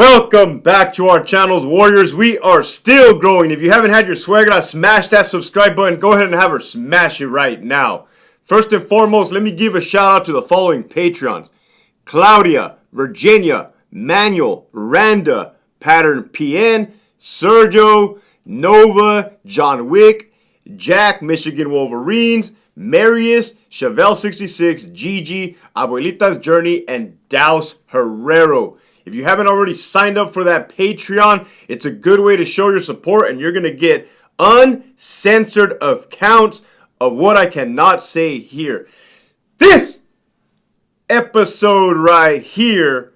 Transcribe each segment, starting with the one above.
Welcome back to our channels, Warriors. We are still growing. If you haven't had your swagger, smash that subscribe button. Go ahead and have her smash it right now. First and foremost, let me give a shout out to the following Patreons: Claudia, Virginia, Manuel, Randuh, PatternPN, Sergio, Nova, Jon Wick, Jack, Michigan Wolverines, Marius, Chevelle 66, GiGi, Abuelitas Journey, and DAUSHERRERO. If you haven't already signed up for that Patreon, it's a good way to show your support, and you're going to get uncensored accounts of what I cannot say here. This episode right here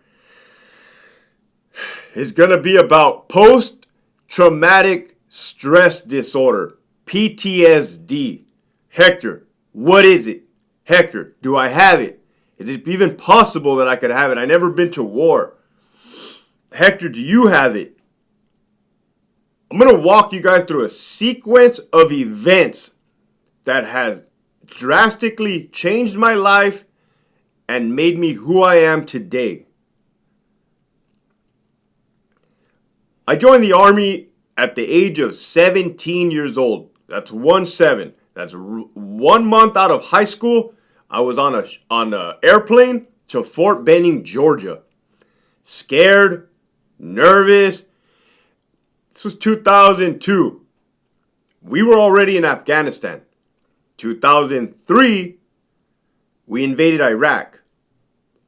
is going to be about post-traumatic stress disorder, PTSD. Hector, what is it? Hector, do I have it? Is it even possible that I could have it? I've never been to war. Hector, do you have it? I'm going to walk you guys through a sequence of events that has drastically changed my life and made me who I am today. I joined the Army at the age of 17 years old. That's 1-7. That's 1 month out of high school. I was on an airplane to Fort Benning, Georgia. Scared, nervous. This was 2002. We were already in Afghanistan. 2003, we invaded Iraq.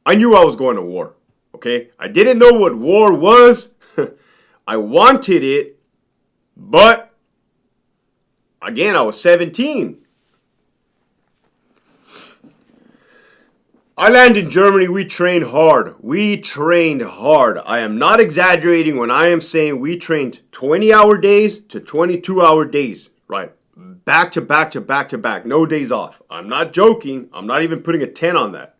I knew I was going to war, okay? I didn't know what war was. I wanted it, but again, I was 17. I landed in Germany. We trained hard. I am not exaggerating when I am saying we trained 20-hour days to 22-hour days, right? Back to back to back to back. No days off. I'm not joking. I'm not even putting a 10 on that.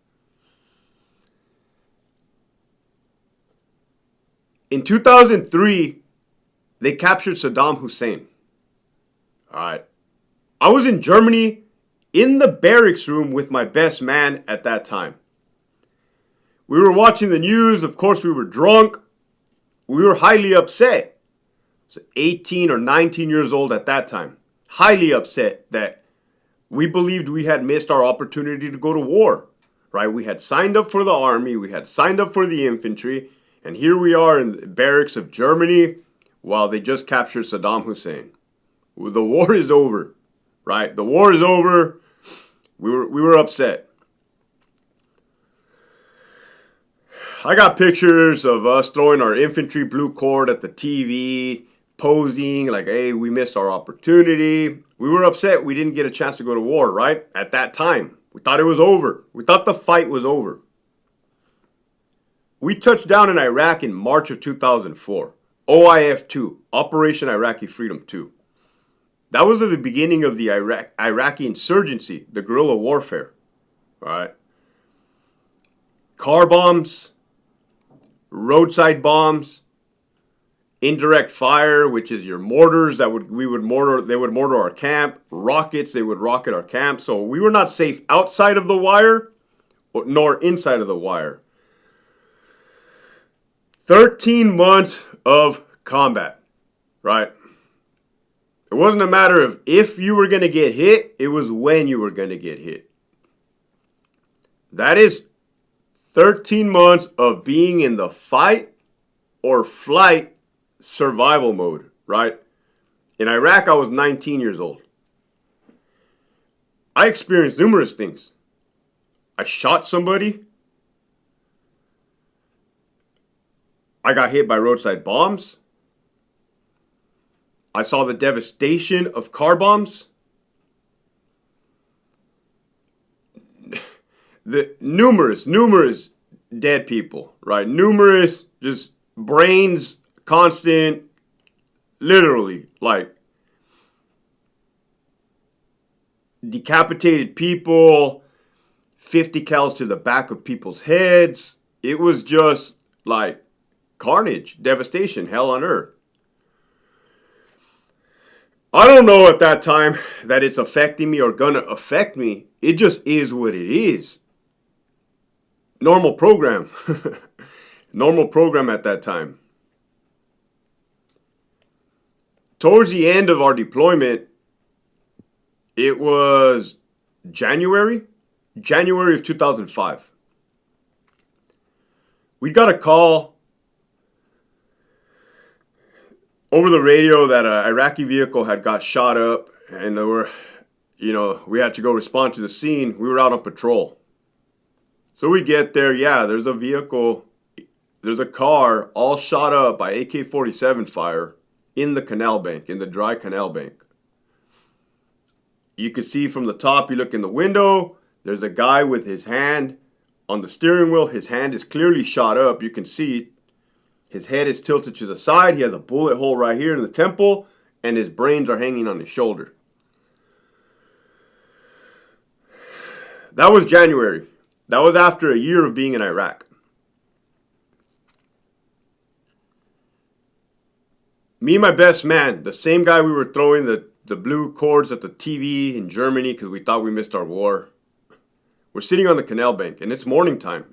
In 2003, they captured Saddam Hussein. All right. I was in Germany in the barracks room with my best man at that time. We were watching the news. Of course, we were drunk. We were highly upset. I was 18 or 19 years old at that time. Highly upset that we believed we had missed our opportunity to go to war. Right? We had signed up for the army. We had signed up for the infantry. And here we are in the barracks of Germany while they just captured Saddam Hussein. The war is over. Right? The war is over. We were upset. I got pictures of us throwing our infantry blue cord at the TV, posing like, hey, we missed our opportunity. We were upset we didn't get a chance to go to war, right? At that time. We thought it was over. We thought the fight was over. We touched down in Iraq in March of 2004. OIF 2, Operation Iraqi Freedom 2. That was the beginning of the Iraqi insurgency, the guerrilla warfare. All right. Car bombs, roadside bombs, indirect fire, which is your mortars they would mortar our camp, rockets, they would rocket our camp. So we were not safe outside of the wire nor inside of the wire. 13 months of combat, right? It wasn't a matter of if you were going to get hit, it was when you were going to get hit. That is 13 months of being in the fight or flight survival mode, right? In Iraq, I was 19 years old. I experienced numerous things. I shot somebody. I got hit by roadside bombs. I saw the devastation of car bombs. The numerous dead people, right? Numerous just brains, constant, literally, like decapitated people, 50 cals to the back of people's heads. It was just like carnage, devastation, hell on earth. I don't know at that time that it's affecting me or gonna affect me. It just is what it is. Normal program. Normal program at that time. towards the end of our deployment, it was January of 2005. We got a call over the radio that an Iraqi vehicle had got shot up, and there were, we had to go respond to the scene. We were out on patrol. So we get there, there's a vehicle, there's a car all shot up by AK-47 fire in the canal bank, in the dry canal bank. You can see from the top, you look in the window, there's a guy with his hand on the steering wheel. His hand is clearly shot up. You can see his head is tilted to the side. He has a bullet hole right here in the temple, and his brains are hanging on his shoulder. That was January. That was after a year of being in Iraq. Me and my best man, the same guy we were throwing the blue cords at the TV in Germany because we thought we missed our war. We're sitting on the canal bank, and it's morning time.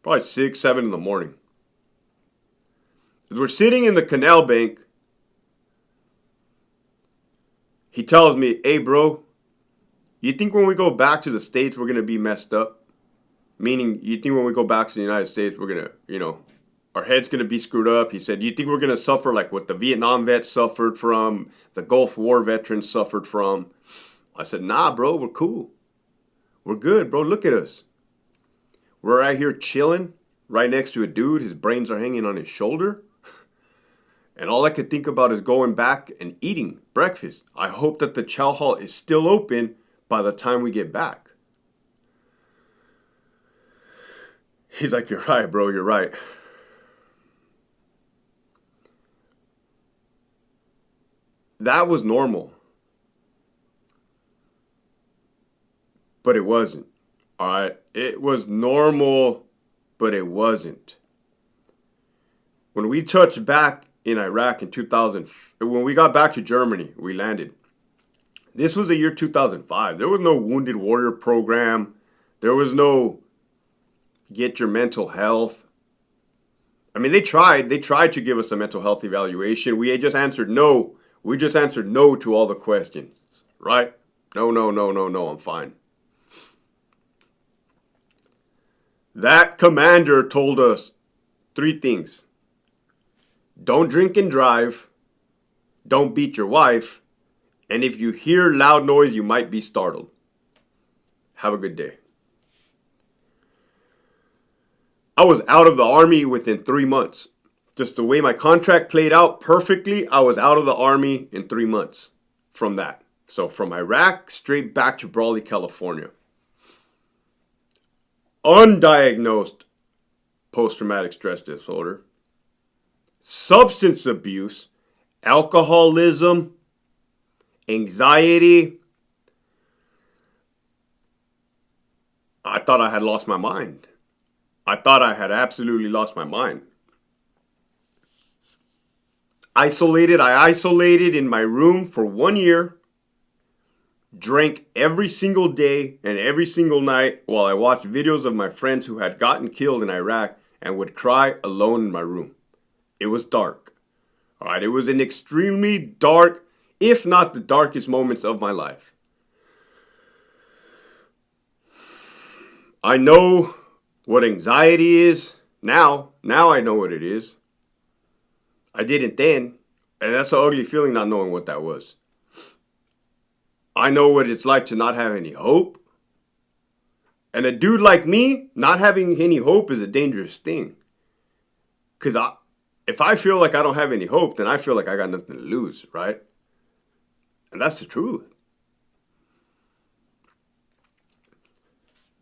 Probably 6, 7 in the morning. As we're sitting in the canal bank, he tells me, "Hey, bro, you think when we go back to the States, we're going to be messed up? Meaning, you think when we go back to the United States, we're going to, our head's going to be screwed up?" He said, "You think we're going to suffer like what the Vietnam vets suffered from, the Gulf War veterans suffered from?" I said, "Nah, bro, we're cool. We're good, bro. Look at us. We're right here chilling right next to a dude. His brains are hanging on his shoulder. And all I could think about is going back and eating breakfast. I hope that the chow hall is still open by the time we get back." He's like, "You're right, bro. You're right." That was normal. But it wasn't. All right? It was normal, but it wasn't. When we touched back in Iraq in 2000, when we got back to Germany, we landed. This was the year 2005. There was no Wounded Warrior program. There was no get your mental health. I mean, they tried to give us a mental health evaluation. We just answered no. We just answered no to all the questions, right? No, I'm fine. That commander told us 3 things. Don't drink and drive. Don't beat your wife. And if you hear loud noise, you might be startled. Have a good day. I was out of the army within 3 months. Just the way my contract played out perfectly, I was out of the army in 3 months from that. So from Iraq, straight back to Brawley, California. Undiagnosed post-traumatic stress disorder, substance abuse, alcoholism, anxiety. I thought I had lost my mind. I thought I had absolutely lost my mind. I isolated in my room for 1 year. Drank every single day and every single night while I watched videos of my friends who had gotten killed in Iraq and would cry alone in my room. It was dark. All right, it was an extremely dark, if not the darkest moments of my life. I know what anxiety is now. Now I know what it is. I didn't then, and that's an ugly feeling not knowing what that was. I know what it's like to not have any hope. And a dude like me, not having any hope is a dangerous thing. Because if I feel like I don't have any hope, then I feel like I got nothing to lose, right? And that's the truth.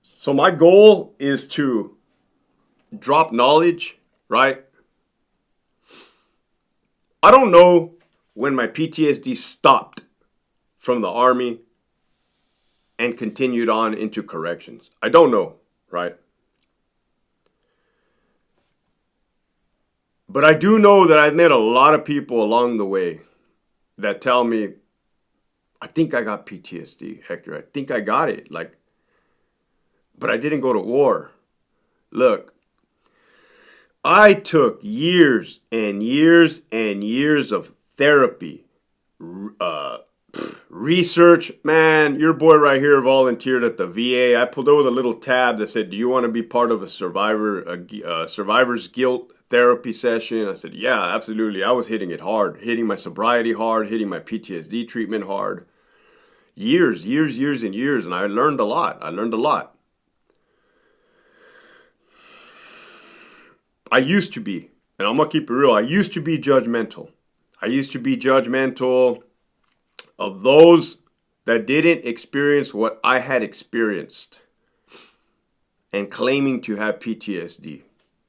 So my goal is to drop knowledge, right? I don't know when my PTSD stopped from the army and continued on into corrections. I don't know, right? But I do know that I've met a lot of people along the way that tell me, "I think I got PTSD, Hector. I think I got it. But I didn't go to war." Look, I took years and years and years of therapy, research. Man, your boy right here volunteered at the VA. I pulled over the little tab that said, do you want to be part of a survivor's guilt therapy session? I said, yeah, absolutely. I was hitting it hard, hitting my sobriety hard, hitting my PTSD treatment hard. Years and years, and I learned a lot. I used to be, and I'm going to keep it real, I used to be judgmental. Of those that didn't experience what I had experienced and claiming to have PTSD.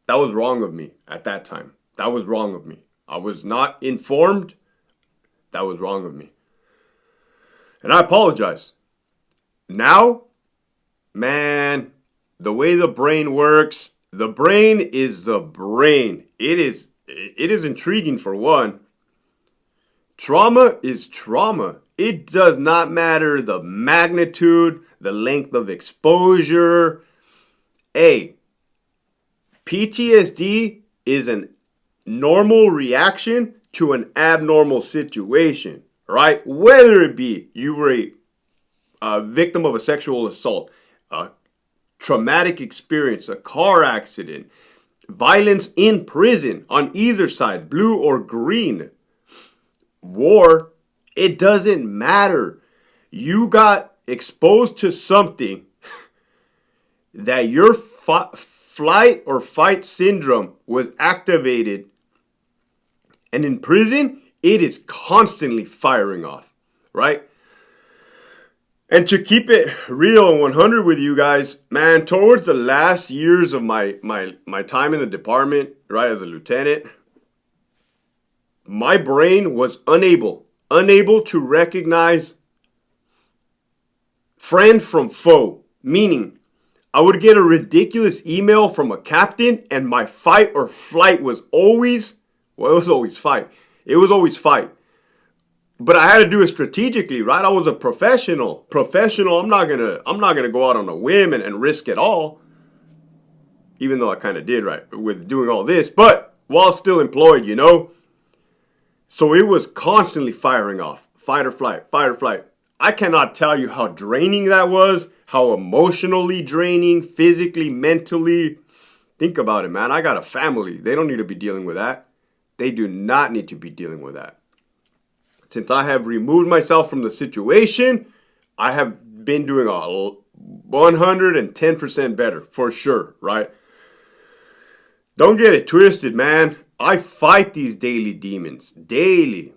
That was wrong of me at that time. That was wrong of me. I was not informed. That was wrong of me. And I apologize. Now, man, the way the brain works, the brain is the brain. It is intriguing for one. Trauma is trauma. It does not matter the magnitude, the length of exposure. PTSD is a normal reaction to an abnormal situation, right? Whether it be you were a victim of a sexual assault, a traumatic experience, a car accident, violence in prison on either side, blue or green, war, it doesn't matter. You got exposed to something that your flight or fight syndrome was activated, and in prison, it is constantly firing off, right? And to keep it real and 100 with you guys, man, towards the last years of my time in the department, right, as a lieutenant, my brain was unable to recognize friend from foe. Meaning, I would get a ridiculous email from a captain and my fight or flight was always, well, it was always fight. It was always fight. But I had to do it strategically, right? I was a professional. I'm not gonna go out on a whim and risk it all. Even though I kind of did, right, with doing all this. But while still employed, you know. So it was constantly firing off. Fight or flight, fight or flight. I cannot tell you how draining that was. How emotionally draining, physically, mentally. Think about it, man. I got a family. They don't need to be dealing with that. They do not need to be dealing with that. Since I have removed myself from the situation, I have been doing 110% better, for sure, right? Don't get it twisted, man. I fight these daily demons, daily.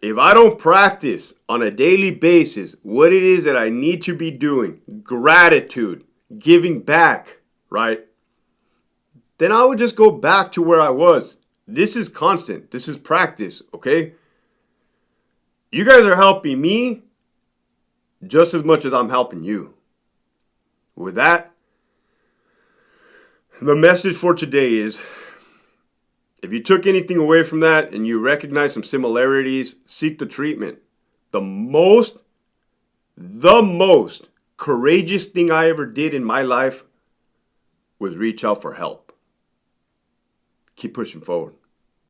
If I don't practice on a daily basis what it is that I need to be doing, gratitude, giving back, right? Then I would just go back to where I was. This is constant. This is practice, okay? You guys are helping me just as much as I'm helping you. With that, the message for today is, if you took anything away from that and you recognize some similarities, seek the treatment. The most courageous thing I ever did in my life was reach out for help. Keep pushing forward.